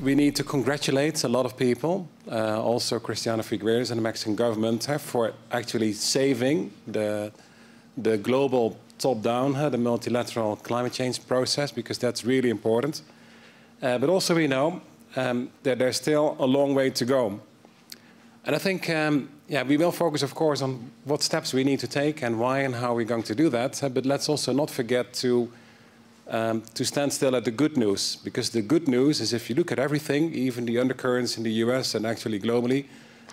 we need to congratulate a lot of people, also Cristiano Figueres and the Mexican government, for actually saving the global top-down, the multilateral climate change process, because that's really important. But also we know that there's still a long way to go. And I think, yeah, we will focus, of course, on what steps we need to take and why and how we're going to do that. But let's also not forget to stand still at the good news, because the good news is if you look at everything, even the undercurrents in the US and actually globally,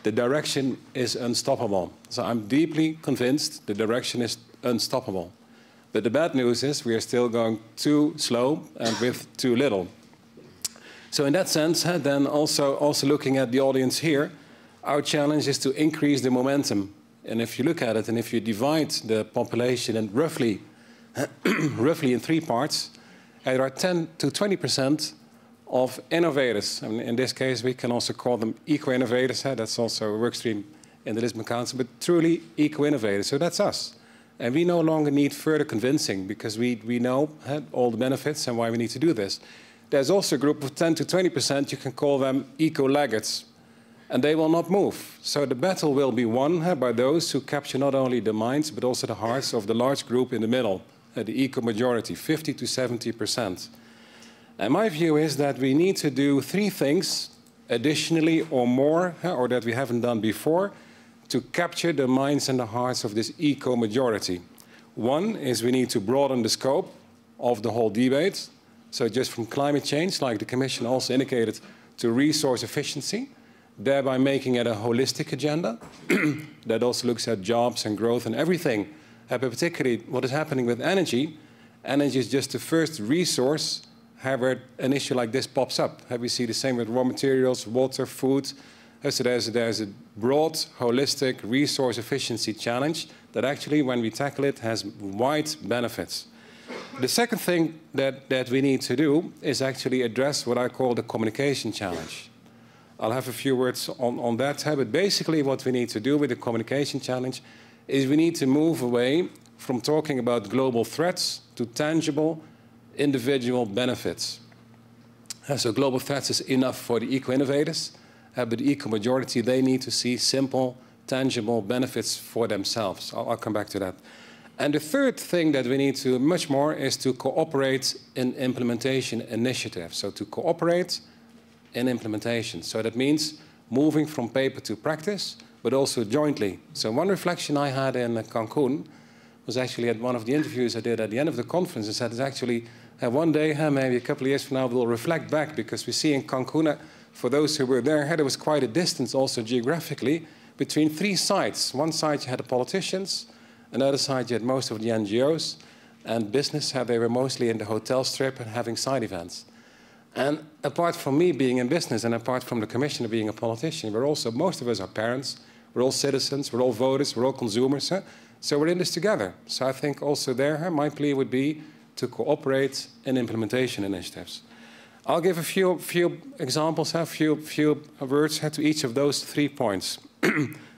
the direction is unstoppable. So I'm deeply convinced the direction is unstoppable. But the bad news is we are still going too slow and with too little. So in that sense, then also looking at the audience here, our challenge is to increase the momentum. And if you look at it, and if you divide the population in roughly in 3 parts, there are 10 to 20% of innovators. And in this case, we can also call them eco-innovators. That's also a work stream in the Lisbon Council, but truly eco-innovators. So that's us. And we no longer need further convincing, because we know all the benefits and why we need to do this. There's also a group of 10 to 20%, you can call them eco-laggards, and they will not move. So the battle will be won by those who capture not only the minds, but also the hearts of the large group in the middle, the eco-majority, 50 to 70%. And my view is that we need to do 3 things additionally or more, or that we haven't done before, to capture the minds and the hearts of this eco-majority. One is we need to broaden the scope of the whole debate. So just from climate change, like the Commission also indicated, to resource efficiency, thereby making it a holistic agenda that also looks at jobs and growth and everything. But particularly what is happening with energy. Energy is just the first resource where an issue like this pops up. We see the same with raw materials, water, food. So there's a broad, holistic resource efficiency challenge that actually, when we tackle it, has wide benefits. The second thing that we need to do is actually address what I call the communication challenge. I'll have a few words on that. But basically what we need to do with the communication challenge is we need to move away from talking about global threats to tangible individual benefits. So global threats is enough for the eco-innovators, but the eco-majority, they need to see simple, tangible benefits for themselves. I'll come back to that. And the third thing that we need to much more is to cooperate in implementation initiatives. So to cooperate in implementation. So that means moving from paper to practice, but also jointly. So one reflection I had in Cancún was actually at one of the interviews I did at the end of the conference. I said, it's actually one day, maybe a couple of years from now, we'll reflect back, because we see in Cancún, for those who were there, there was quite a distance also geographically between 3 sides. One side you had the politicians, another side you had most of the NGOs, and business, they were mostly in the hotel strip and having side events. And apart from me being in business and apart from the commissioner being a politician, we're also, most of us are parents, we're all citizens, we're all voters, we're all consumers. So we're in this together. So I think also there, my plea would be to cooperate in implementation initiatives. I'll give a few examples, a few words to each of those 3 points.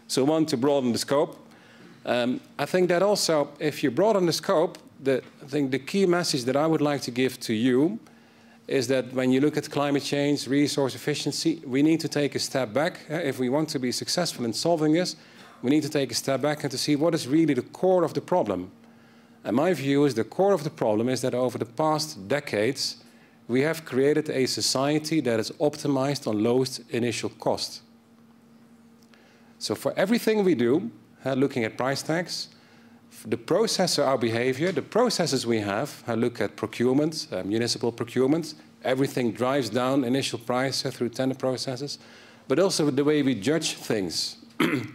So one, to broaden the scope. I think that also, if you broaden the scope, I think the key message that I would like to give to you is that when you look at climate change, resource efficiency, we need to take a step back. If we want to be successful in solving this, we need to take a step back and to see what is really the core of the problem. And my view is the core of the problem is that over the past decades, we have created a society that is optimized on lowest initial cost. So for everything we do, looking at price tags, the process of our behavior, the processes we have, look at procurement, municipal procurement, everything drives down initial price through tender processes, but also the way we judge things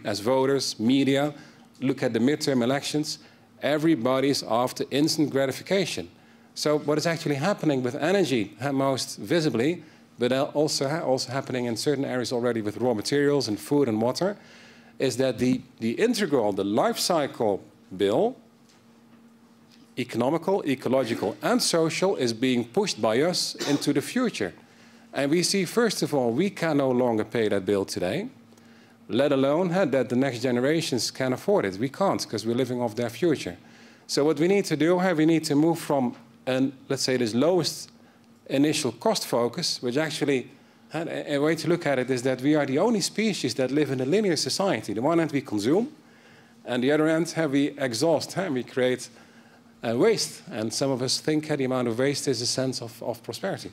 as voters, media, look at the midterm elections, everybody's after instant gratification. So what is actually happening with energy, most visibly, but also happening in certain areas already with raw materials and food and water, is that the integral, the life cycle bill, economical, ecological, and social, is being pushed by us into the future. And we see, first of all, we can no longer pay that bill today, let alone that the next generations can afford it. We can't, because we're living off their future. So what we need to do, we need to move from, let's say, this lowest initial cost focus, which actually And a way to look at it is that we are the only species that live in a linear society. The one hand we consume, and the other hand we exhaust, we create waste. And some of us think the amount of waste is a sense of prosperity.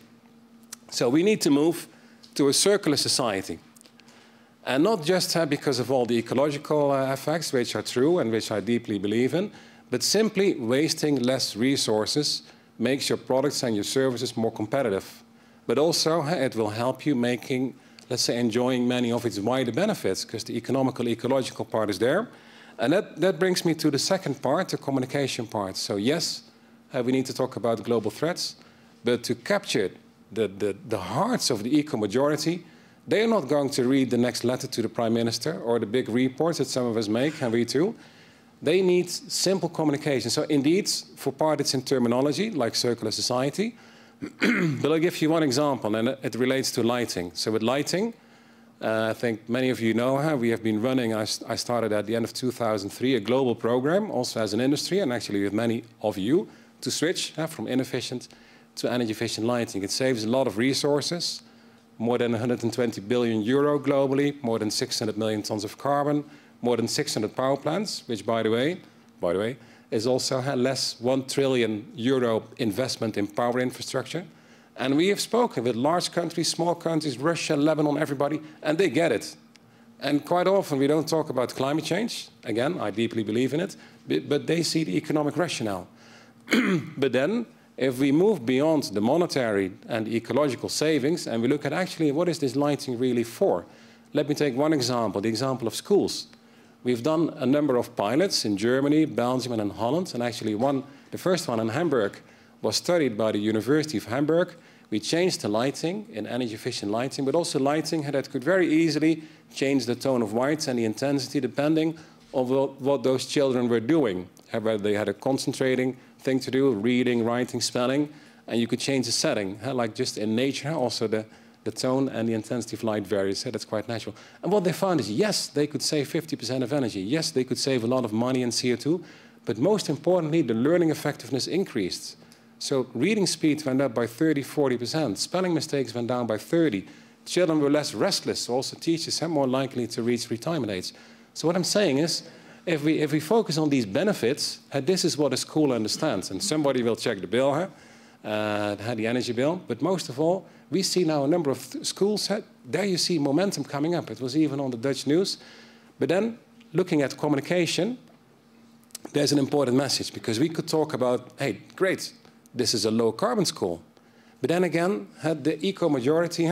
So we need to move to a circular society. And not just because of all the ecological effects, which are true and which I deeply believe in, but simply wasting less resources makes your products and your services more competitive. But also, it will help you making, let's say, enjoying many of its wider benefits, because the economical, ecological part is there. And that brings me to the second part, the communication part. So yes, we need to talk about global threats, but to capture the hearts of the eco-majority, they are not going to read the next letter to the Prime Minister or the big reports that some of us make, and we too. They need simple communication. So indeed, for part it's in terminology, like circular society. But I'll give you one example, and it relates to lighting. So with lighting, I think many of you know we have been running, I started at the end of 2003, a global program, also as an industry, and actually with many of you, to switch from inefficient to energy-efficient lighting. It saves a lot of resources, more than 120 billion euro globally, more than 600 million tons of carbon, more than 600 power plants, which, by the way, is also less 1 trillion euro investment in power infrastructure. And we have spoken with large countries, small countries, Russia, Lebanon, everybody, and they get it. And quite often we don't talk about climate change. Again, I deeply believe in it, but they see the economic rationale. But then, if we move beyond the monetary and the ecological savings, and we look at actually what is this lighting really for? Let me take one example, the example of schools. We've done a number of pilots in Germany, Belgium, and in Holland. And actually, the first one in Hamburg was studied by the University of Hamburg. We changed the lighting in energy-efficient lighting, but also lighting that could very easily change the tone of whites and the intensity depending on what those children were doing. Whether they had a concentrating thing to do, reading, writing, spelling, and you could change the setting. Like just in nature, also the tone and the intensity of light varies. That's quite natural. And what they found is, yes, they could save 50% of energy. Yes, they could save a lot of money in CO2. But most importantly, the learning effectiveness increased. So reading speed went up by 30, 40%. Spelling mistakes went down by 30. Children were less restless. So also teachers are more likely to reach retirement age. So what I'm saying is, if we focus on these benefits, this is what a school understands. And somebody will check the bill, the energy bill. But most of all, we see now a number of schools. There you see momentum coming up. It was even on the Dutch news. But then, looking at communication, there's an important message. Because we could talk about, hey, great, this is a low-carbon school. But then again, the eco-majority,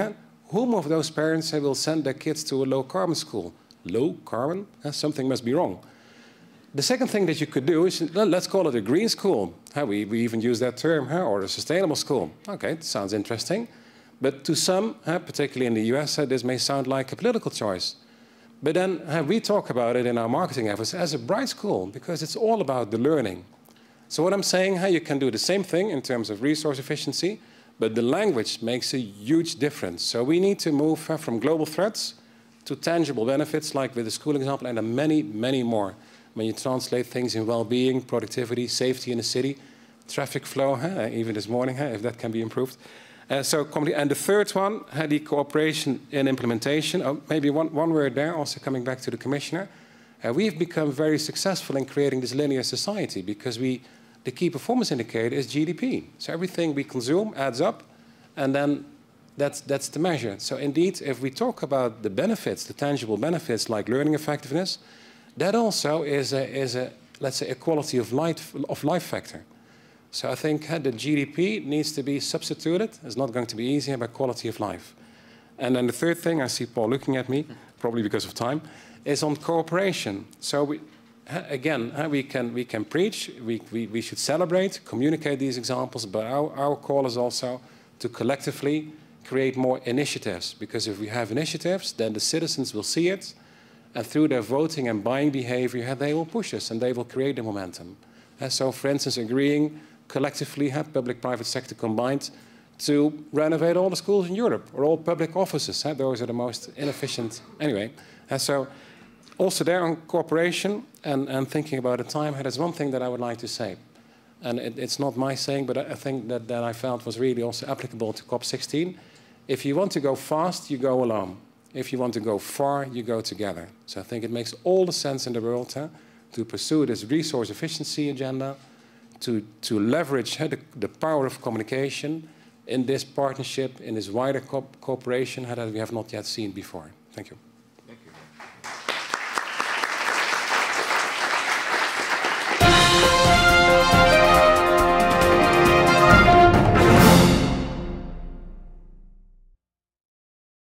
whom of those parents will send their kids to a low-carbon school? Low-carbon? Something must be wrong. The second thing that you could do is, let's call it a green school. We even use that term, or a sustainable school. Okay, it sounds interesting. But to some, particularly in the US, this may sound like a political choice. But then we talk about it in our marketing efforts as a bright school, because it's all about the learning. So what I'm saying, you can do the same thing in terms of resource efficiency, but the language makes a huge difference. So we need to move from global threats to tangible benefits, like with the school example, and many, many more. When you translate things in well-being, productivity, safety in the city, traffic flow, even this morning, if that can be improved. And the third one, the cooperation in implementation. Oh, maybe one word there, also coming back to the Commissioner. We've become very successful in creating this linear society because the key performance indicator is GDP. So everything we consume adds up, and then that's the measure. So indeed, if we talk about the benefits, the tangible benefits like learning effectiveness, that also is let's say, a quality of life factor. So I think the GDP needs to be substituted. It's not going to be easier, by quality of life. And then the third thing, I see Paul looking at me, probably because of time, is on cooperation. So we can preach, we should celebrate, communicate these examples, but our call is also to collectively create more initiatives. Because if we have initiatives, then the citizens will see it, and through their voting and buying behavior, they will push us and they will create the momentum. So, for instance, agreeing collectively, public-private sector combined, to renovate all the schools in Europe or all public offices. Those are the most inefficient anyway. So also there on cooperation and thinking about the time, there's one thing that I would like to say. And it's not my saying, but I think that I felt was really also applicable to COP16, If you want to go fast, you go alone. If you want to go far, you go together. So I think it makes all the sense in the world to pursue this resource efficiency agenda, to leverage the power of communication in this partnership, in this wider cooperation that we have not yet seen before. Thank you.